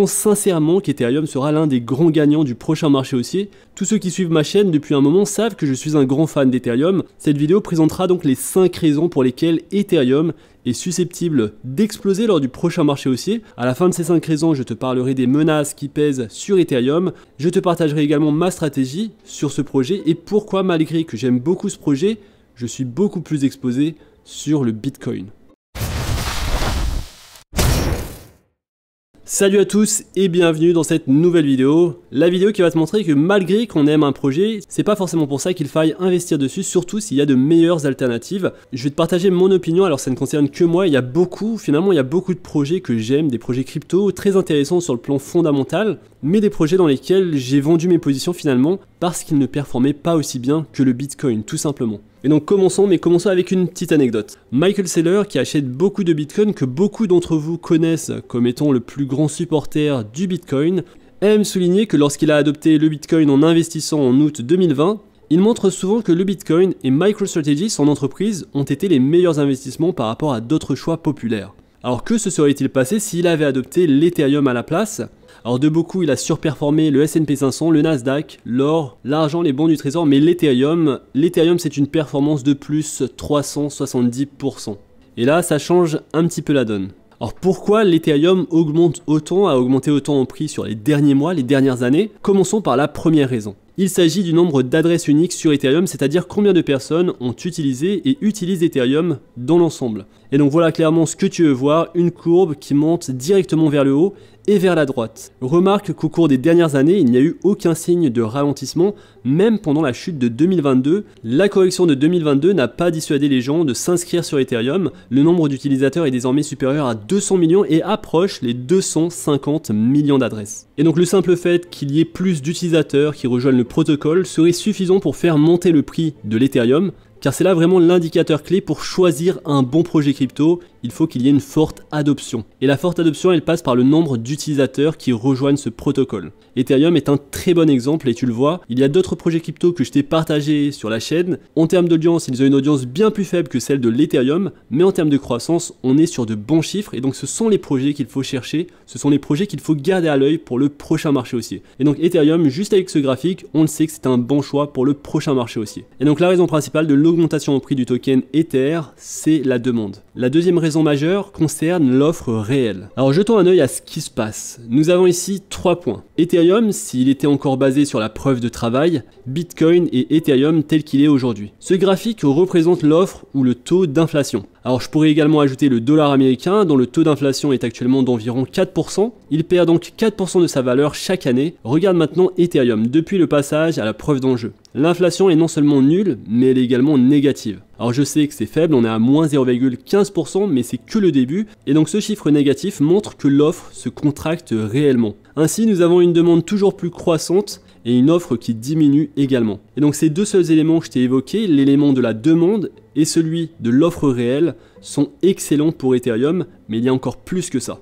pense sincèrement qu'Ethereum sera l'un des grands gagnants du prochain marché haussier. Tous ceux qui suivent ma chaîne depuis un moment savent que je suis un grand fan d'Ethereum. Cette vidéo présentera donc les 5 raisons pour lesquelles Ethereum est susceptible d'exploser lors du prochain marché haussier. À la fin de ces 5 raisons, je te parlerai des menaces qui pèsent sur Ethereum. Je te partagerai également ma stratégie sur ce projet et pourquoi, malgré que j'aime beaucoup ce projet, je suis beaucoup plus exposé sur le Bitcoin. Salut à tous et bienvenue dans cette nouvelle vidéo. La vidéo qui va te montrer que malgré qu'on aime un projet, c'est pas forcément pour ça qu'il faille investir dessus, surtout s'il y a de meilleures alternatives. Je vais te partager mon opinion, alors ça ne concerne que moi, il y a beaucoup de projets que j'aime, des projets crypto très intéressants sur le plan fondamental, mais des projets dans lesquels j'ai vendu mes positions finalement parce qu'ils ne performaient pas aussi bien que le Bitcoin, tout simplement. Et donc commençons avec une petite anecdote. Michael Saylor, qui achète beaucoup de Bitcoin, que beaucoup d'entre vous connaissent comme étant le plus grand supporter du Bitcoin, aime souligner que lorsqu'il a adopté le Bitcoin en investissant en août 2020, il montre souvent que le Bitcoin et MicroStrategy, son entreprise, ont été les meilleurs investissements par rapport à d'autres choix populaires. Alors que se serait-il passé s'il avait adopté l'Ethereum à la place ? Alors de beaucoup, il a surperformé le S&P 500, le Nasdaq, l'or, l'argent, les bons du trésor, mais l'Ethereum c'est une performance de plus 370%. Et là, ça change un petit peu la donne. Alors pourquoi l'Ethereum a augmenté autant en prix sur les derniers mois, les dernières années? Commençons par la première raison. Il s'agit du nombre d'adresses uniques sur Ethereum, c'est-à-dire combien de personnes ont utilisé et utilisent Ethereum dans l'ensemble. Et donc voilà clairement ce que tu veux voir, une courbe qui monte directement vers le haut et vers la droite. Remarque qu'au cours des dernières années, il n'y a eu aucun signe de ralentissement, même pendant la chute de 2022. La correction de 2022 n'a pas dissuadé les gens de s'inscrire sur Ethereum. Le nombre d'utilisateurs est désormais supérieur à 200 millions et approche les 250 millions d'adresses. Et donc le simple fait qu'il y ait plus d'utilisateurs qui rejoignent le protocole serait suffisant pour faire monter le prix de l'Ethereum, car c'est là vraiment l'indicateur clé pour choisir un bon projet crypto. Il faut qu'il y ait une forte adoption. Et la forte adoption, elle passe par le nombre d'utilisateurs qui rejoignent ce protocole. Ethereum est un très bon exemple et tu le vois, il y a d'autres projets crypto que je t'ai partagés sur la chaîne. En termes d'audience, ils ont une audience bien plus faible que celle de l'Ethereum, mais en termes de croissance, on est sur de bons chiffres et donc ce sont les projets qu'il faut chercher, ce sont les projets qu'il faut garder à l'œil pour le prochain marché haussier. Et donc Ethereum, juste avec ce graphique, on le sait que c'est un bon choix pour le prochain marché haussier. Et donc la raison principale de l'augmentation au prix du token Ether, c'est la demande. La deuxième raison majeure concerne l'offre réelle. Alors jetons un œil à ce qui se passe. Nous avons ici 3 points. Ethereum, s'il était encore basé sur la preuve de travail, Bitcoin et Ethereum tel qu'il est aujourd'hui. Ce graphique représente l'offre ou le taux d'inflation. Alors je pourrais également ajouter le dollar américain dont le taux d'inflation est actuellement d'environ 4%. Il perd donc 4% de sa valeur chaque année. Regarde maintenant Ethereum depuis le passage à la preuve d'enjeu. L'inflation est non seulement nulle, mais elle est également négative. Alors je sais que c'est faible, on est à moins 0,15%, mais c'est que le début, et donc ce chiffre négatif montre que l'offre se contracte réellement. Ainsi, nous avons une demande toujours plus croissante et une offre qui diminue également. Et donc ces deux seuls éléments que je t'ai évoqués, l'élément de la demande et celui de l'offre réelle, sont excellents pour Ethereum, mais il y a encore plus que ça.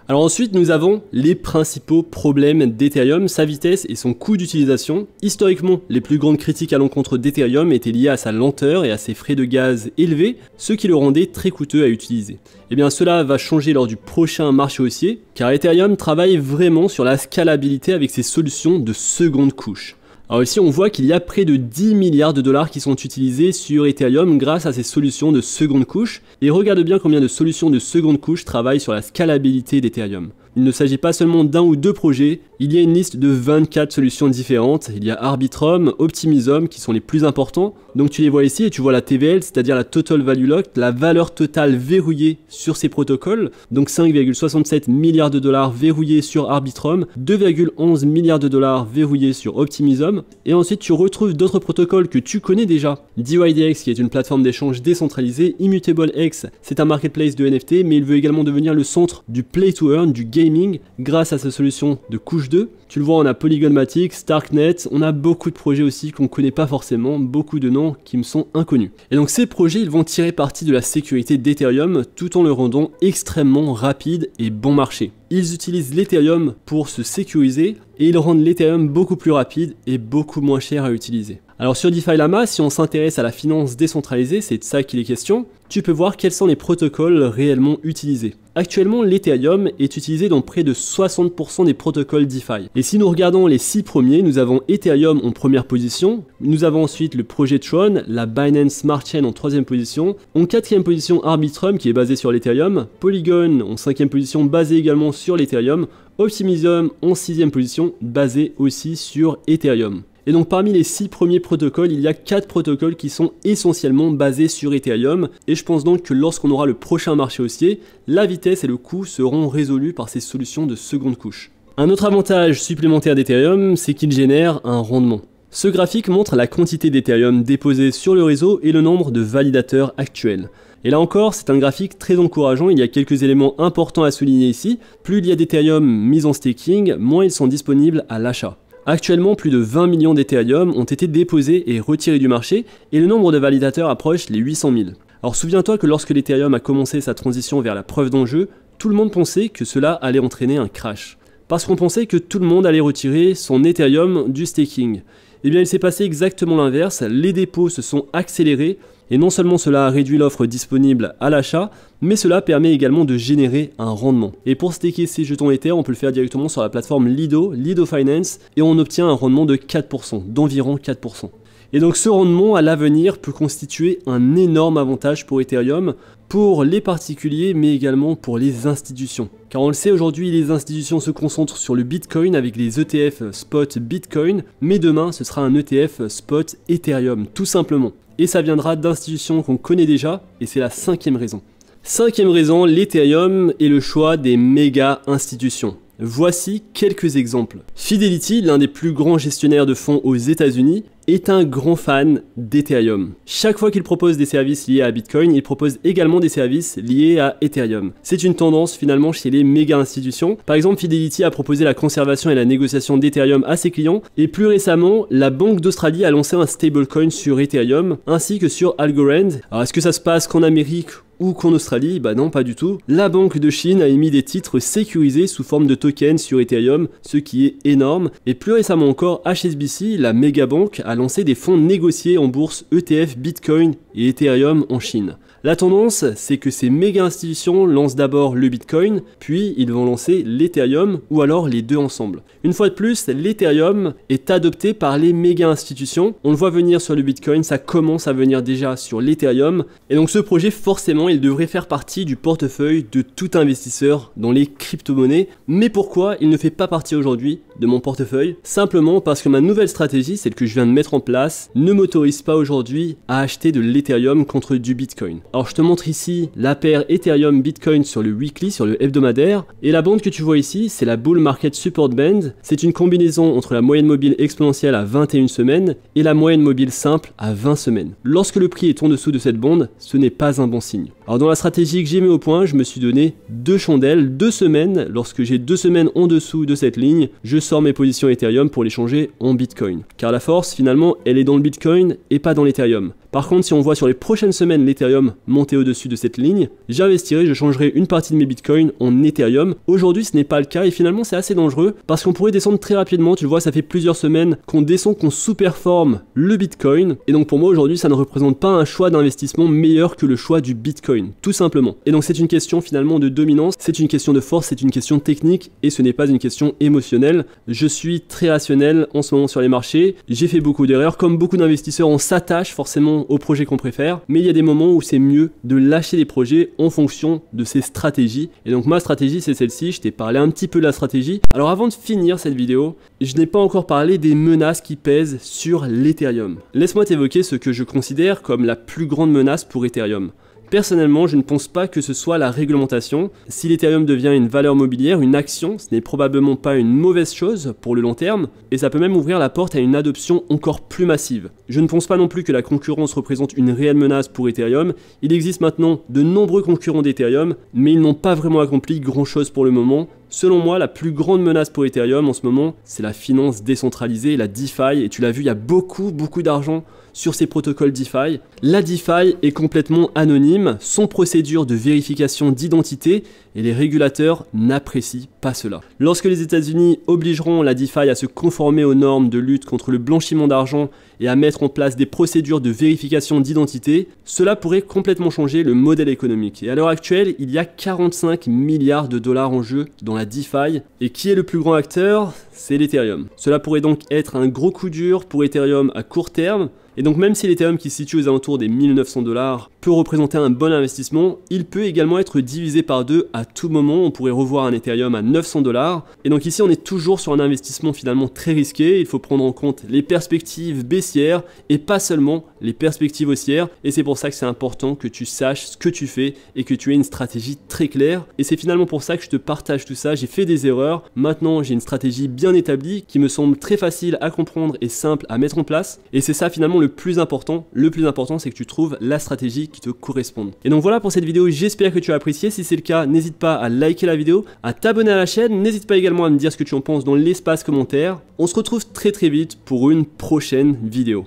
Alors ensuite, nous avons les principaux problèmes d'Ethereum, sa vitesse et son coût d'utilisation. Historiquement, les plus grandes critiques à l'encontre d'Ethereum étaient liées à sa lenteur et à ses frais de gaz élevés, ce qui le rendait très coûteux à utiliser. Et bien cela va changer lors du prochain marché haussier, car Ethereum travaille vraiment sur la scalabilité avec ses solutions de seconde couche. Alors ici on voit qu'il y a près de 10 milliards de dollars qui sont utilisés sur Ethereum grâce à ces solutions de seconde couche, et regarde bien combien de solutions de seconde couche travaillent sur la scalabilité d'Ethereum. Il ne s'agit pas seulement d'un ou deux projets, il y a une liste de 24 solutions différentes. Il y a Arbitrum, Optimism qui sont les plus importants. Donc tu les vois ici et tu vois la TVL, c'est-à-dire la Total Value Locked, la valeur totale verrouillée sur ces protocoles. Donc 5,67 milliards de dollars verrouillés sur Arbitrum, 2,11 milliards de dollars verrouillés sur Optimism. Et ensuite tu retrouves d'autres protocoles que tu connais déjà. DYDX qui est une plateforme d'échange décentralisée, ImmutableX c'est un marketplace de NFT, mais il veut également devenir le centre du play to earn, du gaming, grâce à sa solution de couche 2. Tu le vois, on a Polygonmatic, Starknet, on a beaucoup de projets aussi qu'on ne connaît pas forcément, beaucoup de noms qui me sont inconnus. Et donc ces projets, ils vont tirer parti de la sécurité d'Ethereum tout en le rendant extrêmement rapide et bon marché. Ils utilisent l'Ethereum pour se sécuriser et ils rendent l'Ethereum beaucoup plus rapide et beaucoup moins cher à utiliser. Alors sur DeFi Llama, si on s'intéresse à la finance décentralisée, c'est de ça qu'il est question, tu peux voir quels sont les protocoles réellement utilisés. Actuellement, l'Ethereum est utilisé dans près de 60% des protocoles DeFi. Et si nous regardons les 6 premiers, nous avons Ethereum en première position, nous avons ensuite le projet Tron, la Binance Smart Chain en 3e position, en 4e position Arbitrum qui est basé sur l'Ethereum, Polygon en 5e position basé également sur l'Ethereum, Optimism en 6e position basé aussi sur Ethereum. Et donc parmi les 6 premiers protocoles, il y a 4 protocoles qui sont essentiellement basés sur Ethereum. Et je pense donc que lorsqu'on aura le prochain marché haussier, la vitesse et le coût seront résolus par ces solutions de seconde couche. Un autre avantage supplémentaire d'Ethereum, c'est qu'il génère un rendement. Ce graphique montre la quantité d'Ethereum déposée sur le réseau et le nombre de validateurs actuels. Et là encore, c'est un graphique très encourageant, il y a quelques éléments importants à souligner ici. Plus il y a d'Ethereum mis en staking, moins ils sont disponibles à l'achat. Actuellement, plus de 20 millions d'Ethereum ont été déposés et retirés du marché, et le nombre de validateurs approche les 800 000. Alors souviens-toi que lorsque l'Ethereum a commencé sa transition vers la preuve d'enjeu, tout le monde pensait que cela allait entraîner un crash. Parce qu'on pensait que tout le monde allait retirer son Ethereum du staking. Eh bien il s'est passé exactement l'inverse, les dépôts se sont accélérés, et non seulement cela a réduit l'offre disponible à l'achat, mais cela permet également de générer un rendement. Et pour staker ces jetons Ether, on peut le faire directement sur la plateforme Lido Finance, et on obtient un rendement de 4%, d'environ 4%. Et donc ce rendement à l'avenir peut constituer un énorme avantage pour Ethereum, pour les particuliers mais également pour les institutions. Car on le sait aujourd'hui, les institutions se concentrent sur le Bitcoin avec les ETF spot Bitcoin, mais demain ce sera un ETF spot Ethereum, tout simplement. Et ça viendra d'institutions qu'on connaît déjà, et c'est la 5e raison. 5e raison, l'Ethereum est le choix des méga institutions. Voici quelques exemples. Fidelity, l'un des plus grands gestionnaires de fonds aux États-Unis, est un grand fan d'Ethereum. Chaque fois qu'il propose des services liés à Bitcoin, il propose également des services liés à Ethereum. C'est une tendance finalement chez les méga institutions. Par exemple, Fidelity a proposé la conservation et la négociation d'Ethereum à ses clients, et plus récemment, la Banque d'Australie a lancé un stablecoin sur Ethereum, ainsi que sur Algorand. Alors est-ce que ça se passe qu'en Amérique ou qu'en Australie? Bah non, pas du tout. La Banque de Chine a émis des titres sécurisés sous forme de tokens sur Ethereum, ce qui est énorme. Et plus récemment encore, HSBC, la méga banque, a lancé des fonds négociés en bourse ETF, Bitcoin et Ethereum en Chine. La tendance, c'est que ces méga institutions lancent d'abord le Bitcoin, puis ils vont lancer l'Ethereum ou alors les deux ensemble. Une fois de plus, l'Ethereum est adopté par les méga institutions. On le voit venir sur le Bitcoin, ça commence à venir déjà sur l'Ethereum. Et donc ce projet, forcément, il devrait faire partie du portefeuille de tout investisseur dans les crypto-monnaies. Mais pourquoi il ne fait pas partie aujourd'hui de mon portefeuille? Simplement parce que ma nouvelle stratégie, celle que je viens de mettre en place, ne m'autorise pas aujourd'hui à acheter de l'Ethereum contre du Bitcoin. Alors je te montre ici la paire Ethereum Bitcoin sur le weekly, sur le hebdomadaire, et la bande que tu vois ici, c'est la Bull Market Support Band. C'est une combinaison entre la moyenne mobile exponentielle à 21 semaines et la moyenne mobile simple à 20 semaines. Lorsque le prix est en dessous de cette bande, ce n'est pas un bon signe. Alors dans la stratégie que j'ai mis au point, je me suis donné 2 chandelles, 2 semaines. Lorsque j'ai 2 semaines en dessous de cette ligne, je sors mes positions Ethereum pour les changer en Bitcoin. Car la force, finalement, elle est dans le Bitcoin et pas dans l'Ethereum. Par contre, si on voit sur les prochaines semaines l'Ethereum monter au-dessus de cette ligne, j'investirai, je changerai une partie de mes bitcoins en Ethereum. Aujourd'hui, ce n'est pas le cas et finalement, c'est assez dangereux parce qu'on pourrait descendre très rapidement. Tu vois, ça fait plusieurs semaines qu'on descend, qu'on sous-performe le Bitcoin. Et donc pour moi, aujourd'hui, ça ne représente pas un choix d'investissement meilleur que le choix du Bitcoin, tout simplement. Et donc c'est une question finalement de dominance, c'est une question de force, c'est une question technique et ce n'est pas une question émotionnelle. Je suis très rationnel en ce moment sur les marchés. J'ai fait beaucoup d'erreurs. Comme beaucoup d'investisseurs, on s'attache forcément au projet qu'on préfère, mais il y a des moments où c'est mieux de lâcher des projets en fonction de ses stratégies. Et donc ma stratégie, c'est celle-ci. Je t'ai parlé un petit peu de la stratégie. Alors avant de finir cette vidéo, je n'ai pas encore parlé des menaces qui pèsent sur l'Ethereum. Laisse-moi t'évoquer ce que je considère comme la plus grande menace pour Ethereum. Personnellement, je ne pense pas que ce soit la réglementation. Si l'Ethereum devient une valeur mobilière, une action, ce n'est probablement pas une mauvaise chose pour le long terme, et ça peut même ouvrir la porte à une adoption encore plus massive. Je ne pense pas non plus que la concurrence représente une réelle menace pour Ethereum. Il existe maintenant de nombreux concurrents d'Ethereum, mais ils n'ont pas vraiment accompli grand chose pour le moment. Selon moi, la plus grande menace pour Ethereum en ce moment, c'est la finance décentralisée, la DeFi, et tu l'as vu, il y a beaucoup d'argent sur ces protocoles DeFi. La DeFi est complètement anonyme, sans procédure de vérification d'identité et les régulateurs n'apprécient pas cela. Lorsque les États-Unis obligeront la DeFi à se conformer aux normes de lutte contre le blanchiment d'argent et à mettre en place des procédures de vérification d'identité, cela pourrait complètement changer le modèle économique. Et à l'heure actuelle, il y a 45 milliards de dollars en jeu dans la DeFi. Et qui est le plus grand acteur? C'est l'Ethereum. Cela pourrait donc être un gros coup dur pour Ethereum à court terme. Et donc même si l'Ethereum qui se situe aux alentours des 1900 $ peut représenter un bon investissement, il peut également être divisé par deux à tout moment. On pourrait revoir un Ethereum à 900 $. Et donc ici on est toujours sur un investissement finalement très risqué. Il faut prendre en compte les perspectives baissières et pas seulement les perspectives haussières. Et c'est pour ça que c'est important que tu saches ce que tu fais et que tu aies une stratégie très claire. Et c'est finalement pour ça que je te partage tout ça. J'ai fait des erreurs. Maintenant j'ai une stratégie bien établie qui me semble très facile à comprendre et simple à mettre en place. Et c'est ça finalement le plus important. Le plus important, c'est que tu trouves la stratégie qui te corresponde. Et donc voilà pour cette vidéo, j'espère que tu as apprécié. Si c'est le cas, n'hésite pas à liker la vidéo, à t'abonner à la chaîne, n'hésite pas également à me dire ce que tu en penses dans l'espace commentaire. On se retrouve très vite pour une prochaine vidéo.